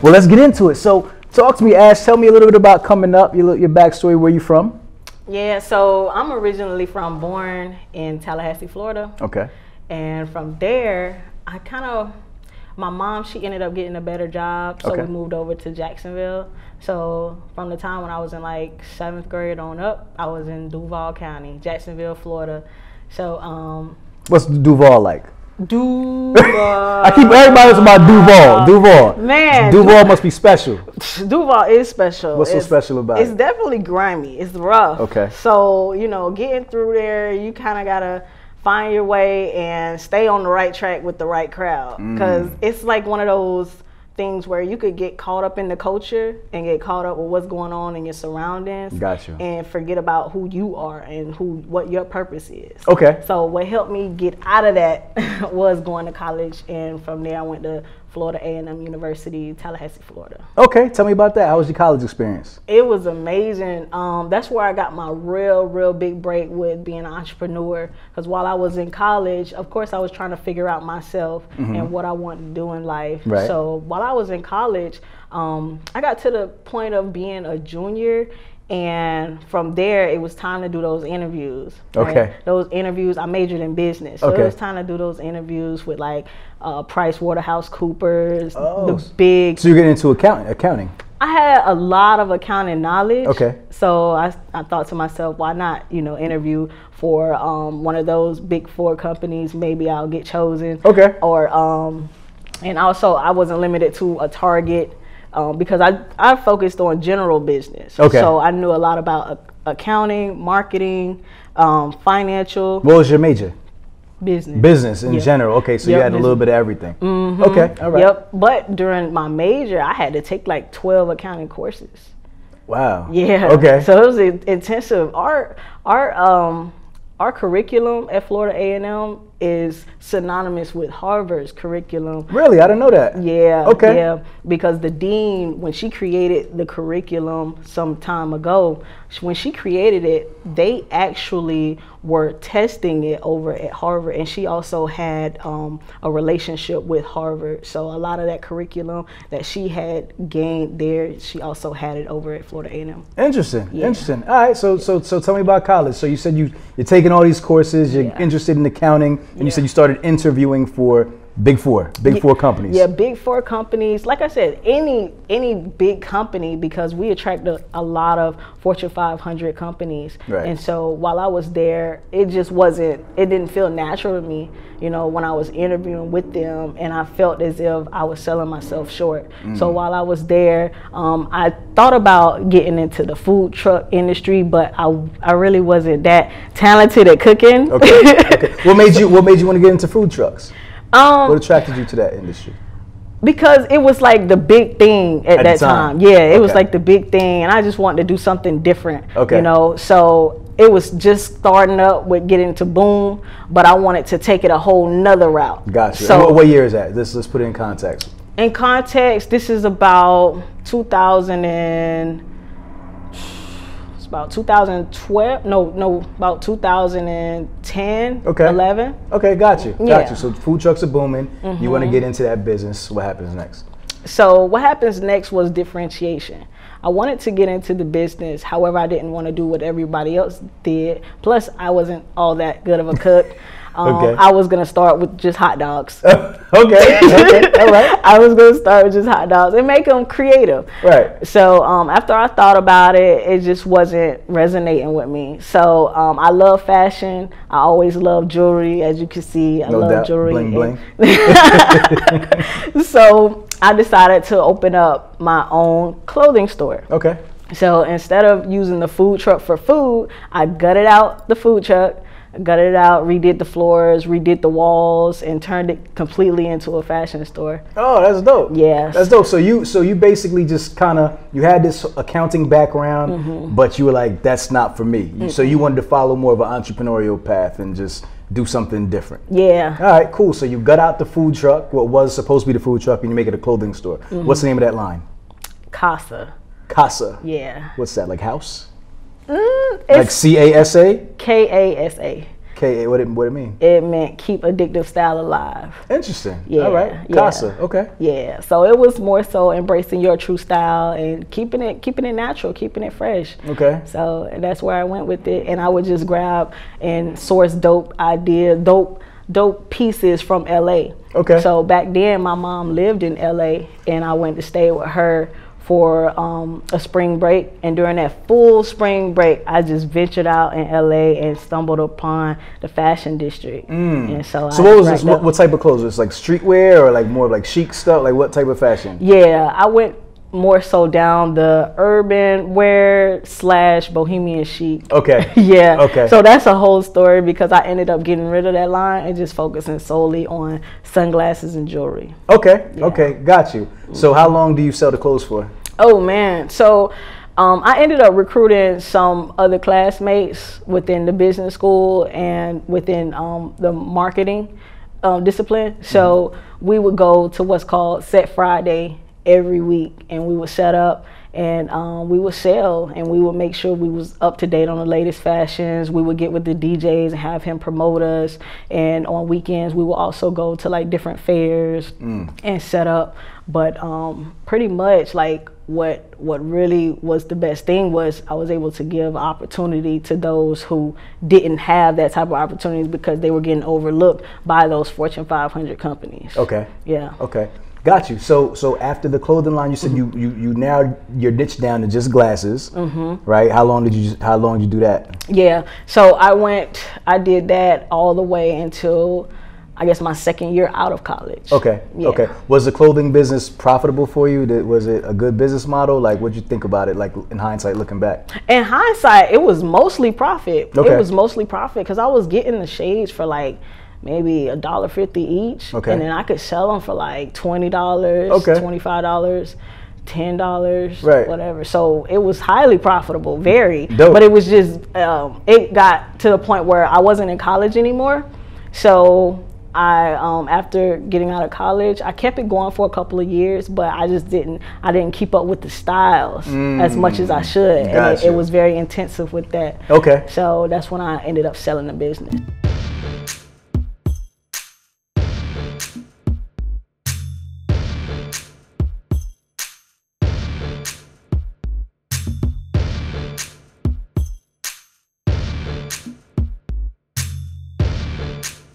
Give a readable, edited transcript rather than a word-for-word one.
Well, let's get into it. So talk to me, Ash. Tell me a little bit about coming up, your backstory, where you from. Yeah, so I'm originally born in Tallahassee, Florida. Okay. And from there, my mom, she ended up getting a better job, so we moved over to Jacksonville. So from the time when I was in like 7th grade on up, I was in Duval County, Jacksonville, Florida. So what's Duval like? Duval. I keep everybody talking about Duval. Man, Duval must be special. Duval is special. What's so special about it? It's definitely grimy. It's rough. Okay. So, getting through there, you kind of got to find your way and stay on the right track with the right crowd. Because it's like one of those things where you could get caught up in the culture and get caught up with what's going on in your surroundings. Gotcha. And forget about who you are and what your purpose is. Okay. So what helped me get out of that was going to college, and from there I went to Florida A&M University, Tallahassee, Florida. Okay, tell me about that. How was your college experience? It was amazing. That's where I got my real big break with being an entrepreneur. Because while I was in college, of course, I was trying to figure out myself and what I wanted to do in life. Right. So while I was in college, I got to the point of being a junior. And from there, it was time to do those interviews. Right? Okay. Those interviews, I majored in business. So it was time to do those interviews with like PricewaterhouseCoopers, the big. So you get into accounting? I had a lot of accounting knowledge. Okay. So I thought to myself, why not, interview for one of those big 4 companies? Maybe I'll get chosen. Okay. Or, and also I wasn't limited to a target. Because I focused on general business. Okay. So I knew a lot about accounting, marketing, financial. What was your major? Business. Business in general. Okay, so you had a little bit of everything. Okay, all right. Yep, but during my major, I had to take like 12 accounting courses. Wow. Yeah. Okay. So it was intensive. Our curriculum at Florida A&M is synonymous with Harvard's curriculum. Really? I didn't know that. Yeah. Okay. Yeah, because the dean, when she created the curriculum some time ago, when she created it, they actually were testing it over at Harvard, and she also had a relationship with Harvard. So a lot of that curriculum that she had gained there, she also had it over at Florida A&M. Interesting. Yeah. Interesting. All right. So tell me about college. So you said you're taking all these courses. You're interested in accounting, and you said you started interviewing for Big Four companies. Yeah, Big 4 companies. Like I said, any big company, because we attract a lot of Fortune 500 companies. Right. And so while I was there, it didn't feel natural to me, when I was interviewing with them, and I felt as if I was selling myself short. So while I was there, I thought about getting into the food truck industry, but I really wasn't that talented at cooking. Okay. What made you want to get into food trucks? What attracted you to that industry? Because it was like the big thing at that time. Yeah, it was like the big thing, and I just wanted to do something different. Okay. So it was just starting up with getting to boom, but I wanted to take it a whole nother route. Gotcha. So what year is that? Let's put it in context. In context, this is about 2012. No, about 2010, 11. Okay, got you. So food trucks are booming. You want to get into that business. What happens next? So what happens next was differentiation. I wanted to get into the business. However, I didn't want to do what everybody else did. Plus, I wasn't all that good of a cook. I was going to start with just hot dogs. Okay, all right. I was going to start with just hot dogs and make them creative. Right. So after I thought about it, it just wasn't resonating with me. So I love fashion. I always love jewelry, as you can see. I love jewelry. Bling, bling. So I decided to open up my own clothing store. Okay. So instead of using the food truck for food, I gutted out the food truck, redid the floors, redid the walls, and turned it completely into a fashion store. Oh, that's dope. Yeah. That's dope. So you basically just you had this accounting background, but you were like, that's not for me. So you wanted to follow more of an entrepreneurial path and just do something different. Yeah. All right, cool. So you gut out the food truck, what was supposed to be the food truck, and you make it a clothing store. What's the name of that line? Casa. Casa. Yeah. What's that, like house? Like CASA? KASA. KA, what it mean? It meant keep addictive style alive. Interesting. Yeah. All right. Casa. Okay. Yeah. So it was more so embracing your true style and keeping it natural, keeping it fresh. Okay. So that's where I went with it, and I would just grab and source dope pieces from LA. Okay. So back then my mom lived in LA, and I went to stay with her for a spring break, and during that full spring break I just ventured out in LA and stumbled upon the fashion district. And so what was this? What type of clothes? Was it like streetwear or like more like chic stuff? Like what type of fashion? Yeah, I went more so down the urban wear / bohemian chic. Okay. Yeah. Okay. So that's a whole story, because I ended up getting rid of that line and just focusing solely on sunglasses and jewelry. Okay. Yeah. Okay. Got you. So how long do you sell the clothes for? Oh man. So I ended up recruiting some other classmates within the business school and within the marketing discipline. So we would go to what's called Set Friday every week, and we would set up and we would sell, and we would make sure we was up to date on the latest fashions. We would get with the DJs and have him promote us, and on weekends we would also go to like different fairs and set up. But pretty much like what really was the best thing was I was able to give opportunity to those who didn't have that type of opportunities, because they were getting overlooked by those Fortune 500 companies. Okay. Yeah. Okay. Got you. So after the clothing line, you said you narrowed your niche down to just glasses, right? How long did you do that? Yeah. So I did that all the way until I guess my second year out of college. Okay. Yeah. Okay. Was the clothing business profitable for you? Was it a good business model? Like, what'd you think about it? Like in hindsight, looking back. In hindsight, it was mostly profit. Okay. It was mostly profit because I was getting the shades for like maybe $1.50 each, okay, and then I could sell them for like $20, okay, $25, $10, right, whatever. So it was highly profitable, very. Dope. But it was just it got to the point where I wasn't in college anymore. So I after getting out of college, I kept it going for a couple of years, but I didn't keep up with the styles as much as I should, and it was very intensive with that. Okay. So that's when I ended up selling the business.